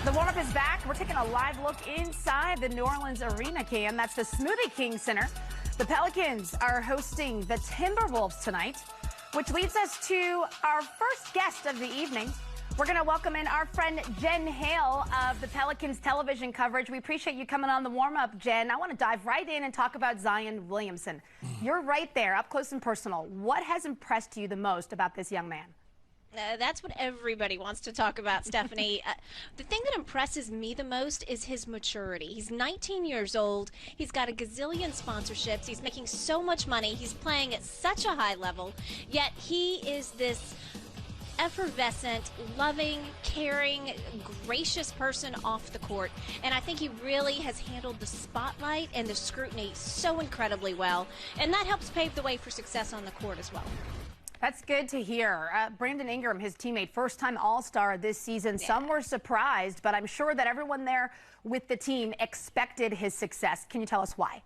The warm-up is back. We're taking a live look inside the New Orleans Arena, Cam. That's the Smoothie King Center. The Pelicans are hosting the Timberwolves tonight, which leads us to our first guest of the evening. We're going to welcome in our friend Jen Hale of the Pelicans television coverage. We appreciate you coming on the warm-up, Jen. I want to dive right in and talk about Zion Williamson. You're right there, up close and personal. What has impressed you the most about this young man? That's what everybody wants to talk about, Stephanie. The thing that impresses me the most is his maturity. He's 19 years old. He's got a gazillion sponsorships. He's making so much money. He's playing at such a high level. Yet he is this effervescent, loving, caring, gracious person off the court. And I think he really has handled the spotlight and the scrutiny so incredibly well. And that helps pave the way for success on the court as well. That's good to hear. Brandon Ingram, his teammate, first-time All-Star this season. Yeah. Some were surprised, but I'm sure that everyone there with the team expected his success. Can you tell us why?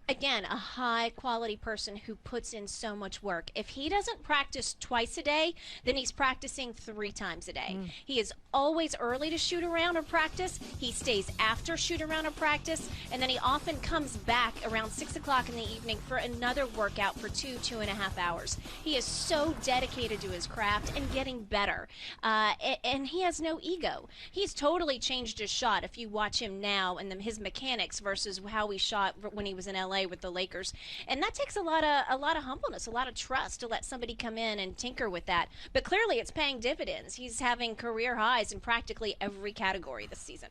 Again, a high-quality person who puts in so much work. If he doesn't practice twice a day, then he's practicing 3 times a day. He is always early to shoot around or practice. He stays after shoot around or practice, and then he often comes back around 6 o'clock in the evening for another workout for 2.5 hours. He is so dedicated to his craft and getting better, and he has no ego. He's totally changed his shot if you watch him now and his mechanics versus how he shot when he was in LA with the Lakers. And that takes a lot of humbleness, a lot of trust to let somebody come in and tinker with that. But clearly it's paying dividends. He's having career highs in practically every category this season.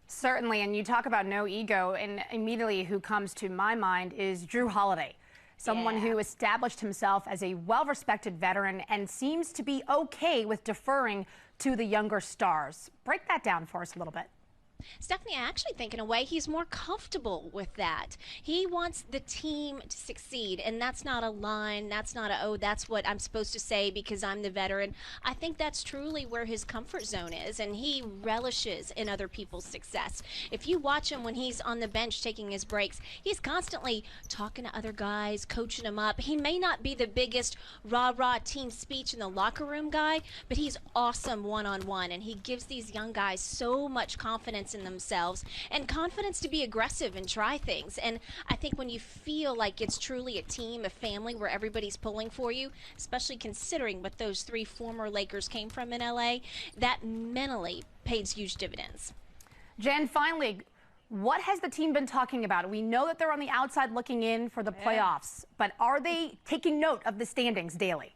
Certainly, and you talk about no ego, and immediately who comes to my mind is Jrue Holiday, someone who established himself as a well-respected veteran and seems to be okay with deferring to the younger stars. Break that down for us a little bit. Stephanie, I actually think in a way he's more comfortable with that. He wants the team to succeed, and that's not a line. That's not a, oh, that's what I'm supposed to say because I'm the veteran. I think that's truly where his comfort zone is, and he relishes in other people's success. If you watch him when he's on the bench taking his breaks, he's constantly talking to other guys, coaching them up. He may not be the biggest rah-rah team speech in the locker room guy, but he's awesome one-on-one, and he gives these young guys so much confidence in themselves and confidence to be aggressive and try things. And I think when you feel like it's truly a team, a family where everybody's pulling for you, especially considering what those 3 former Lakers came from in LA, that mentally pays huge dividends. Jen, finally, what has the team been talking about? We know that they're on the outside looking in for the playoffs, but are they taking note of the standings daily?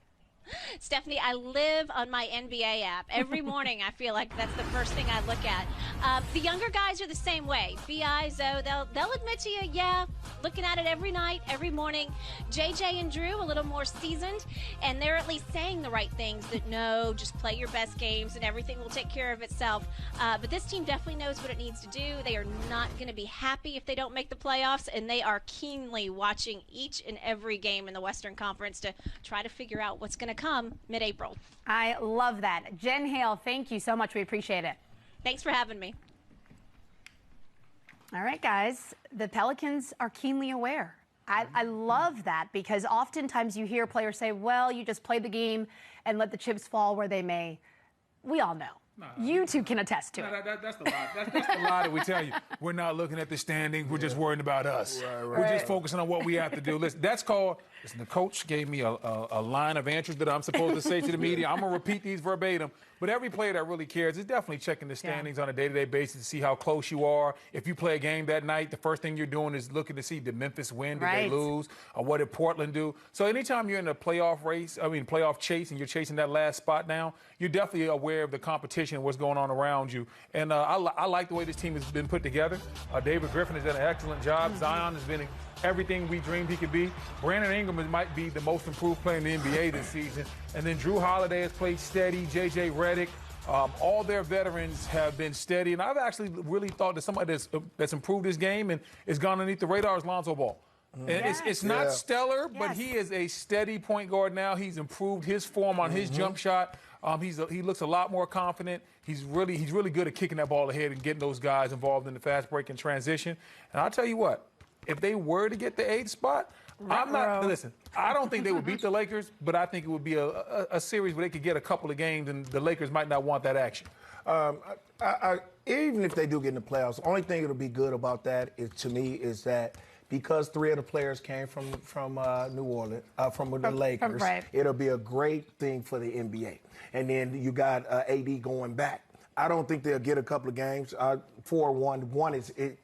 Stephanie, I live on my NBA app. Every morning I feel like that's the first thing I look at. The younger guys are the same way. B.I., Zoe, they'll admit to you, yeah, looking at it every night, every morning. JJ and Jrue, a little more seasoned, and they're at least saying the right things that no, just play your best games and everything will take care of itself. But this team definitely knows what it needs to do. They are not going to be happy if they don't make the playoffs, and they are keenly watching each and every game in the Western Conference to try to figure out what's going to come mid-April. I love that. Jen Hale, thank you so much. We appreciate it. Thanks for having me. All right, guys, the Pelicans are keenly aware. I love that because oftentimes you hear players say, well, you just play the game and let the chips fall where they may. We all know. You two can attest to it. That's the lie. That's the lie that we tell you. We're not looking at the standings. We're just worrying about us. We're just focusing on what we have to do. Listen, that's called, listen, the coach gave me a line of answers that I'm supposed to say to the media. I'm going to repeat these verbatim. But every player that really cares is definitely checking the standings on a day-to-day basis to see how close you are. If you play a game that night, the first thing you're doing is looking to see did Memphis win, did they lose, or what did Portland do. So anytime you're in a playoff chase, and you're chasing that last spot now, you're definitely aware of the competition and what's going on around you. And I like the way this team has been put together. David Griffin has done an excellent job. Zion has been everything we dreamed he could be. Brandon Ingram might be the most improved player in the NBA this season. And then Jrue Holiday has played steady, J.J. Redick. All their veterans have been steady. And I've actually really thought that somebody that's improved his game and has gone underneath the radar is Lonzo Ball. And it's not stellar, but he is a steady point guard now. He's improved his form on his jump shot. He looks a lot more confident. He's really good at kicking that ball ahead and getting those guys involved in the fast break and transition. And I'll tell you what, if they were to get the 8th spot, I don't think they would beat the Lakers, but I think it would be a series where they could get a couple of games and the Lakers might not want that action. Even if they do get in the playoffs, the only thing that'll be good about that is, to me, is that because 3 of the players came from New Orleans, from the Lakers, it'll be a great thing for the NBA. And then you got AD going back. I don't think they'll get a couple of games. 4-1. One is it,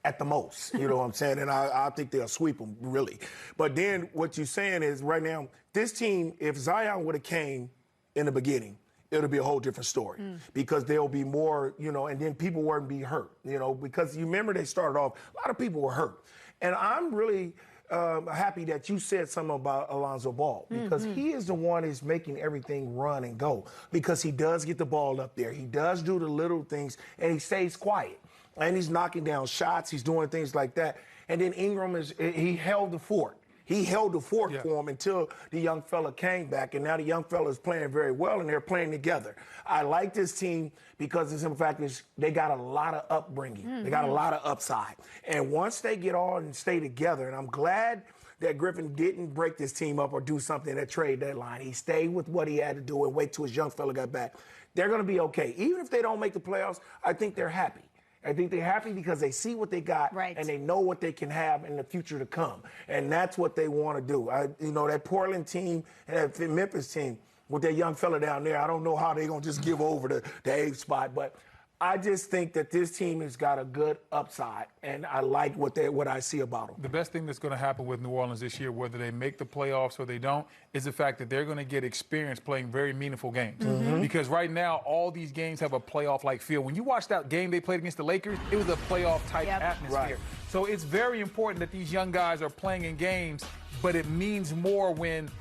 at the most, you know what I'm saying? And I think they'll sweep them, really. But then what you're saying is, right now, this team, if Zion would have came in the beginning, it'll be a whole different story because there'll be more, you know, and then people won't be hurt, you know, because you remember they started off, a lot of people were hurt. And I'm really happy that you said something about Lonzo Ball because he is the one that's making everything run and go because he does get the ball up there. He does do the little things and he stays quiet. And he's knocking down shots. He's doing things like that. And then Ingram, he held the fort. He held the fort for him until the young fella came back, and now the young fella is playing very well, and they're playing together. I like this team because the simple fact is they got a lot of upbringing. They got a lot of upside. And once they get on and stay together, and I'm glad that Griffin didn't break this team up or do something at trade deadline. He stayed with what he had to do and wait till his young fella got back. They're going to be okay. Even if they don't make the playoffs, I think they're happy. I think they're happy because they see what they got and they know what they can have in the future to come. And that's what they want to do. You know, that Portland team and that Memphis team with that young fella down there, I don't know how they're going to just give over the 8th spot. But I just think that this team has got a good upside, and I like what I see about them. The best thing that's going to happen with New Orleans this year, whether they make the playoffs or they don't, is the fact that they're going to get experience playing very meaningful games. Because right now, all these games have a playoff-like feel. When you watch that game they played against the Lakers, it was a playoff-type atmosphere. So it's very important that these young guys are playing in games, but it means more when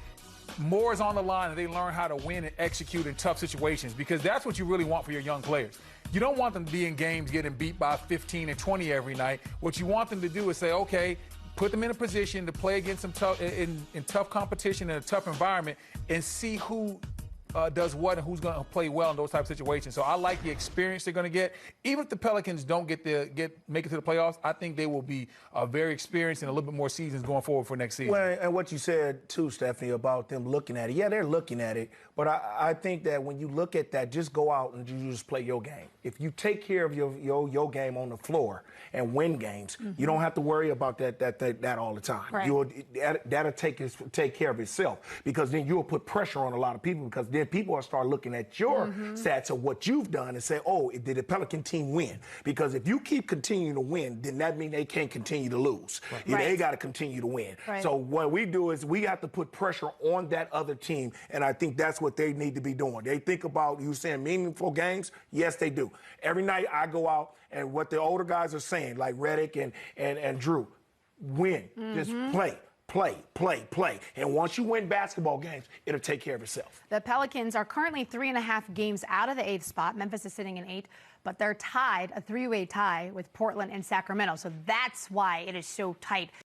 more is on the line and they learn how to win and execute in tough situations, because that's what you really want for your young players. You don't want them to be in games getting beat by 15 and 20 every night. What you want them to do is say, okay, put them in a position to play against some tough in tough competition in a tough environment and see who does what and who's going to play well in those type of situations. So I like the experience they're going to get. Even if the Pelicans don't make it to the playoffs, I think they will be very experienced and a little bit more seasons going forward for next season. Well, and what you said too, Stephanie, about them looking at it. Yeah, they're looking at it, but I think that when you look at that, just go out and you just play your game. If you take care of your game on the floor and win games, you don't have to worry about that all the time. That'll take care of itself, because then you'll put pressure on a lot of people, because then people will start looking at your stats of what you've done and say, oh, did the Pelican team win? Because if you keep continuing to win, then that means they can't continue to lose. They got to continue to win. So what we do is we have to put pressure on that other team, and I think that's what they need to be doing. They think about, you saying meaningful games? Yes, they do. Every night I go out, and what the older guys are saying, like Redick and Drew, win. Just play. And once you win basketball games, it'll take care of itself. The Pelicans are currently 3.5 games out of the 8th spot. Memphis is sitting in 8th, but they're tied, a 3-way tie with Portland and Sacramento. So that's why it is so tight.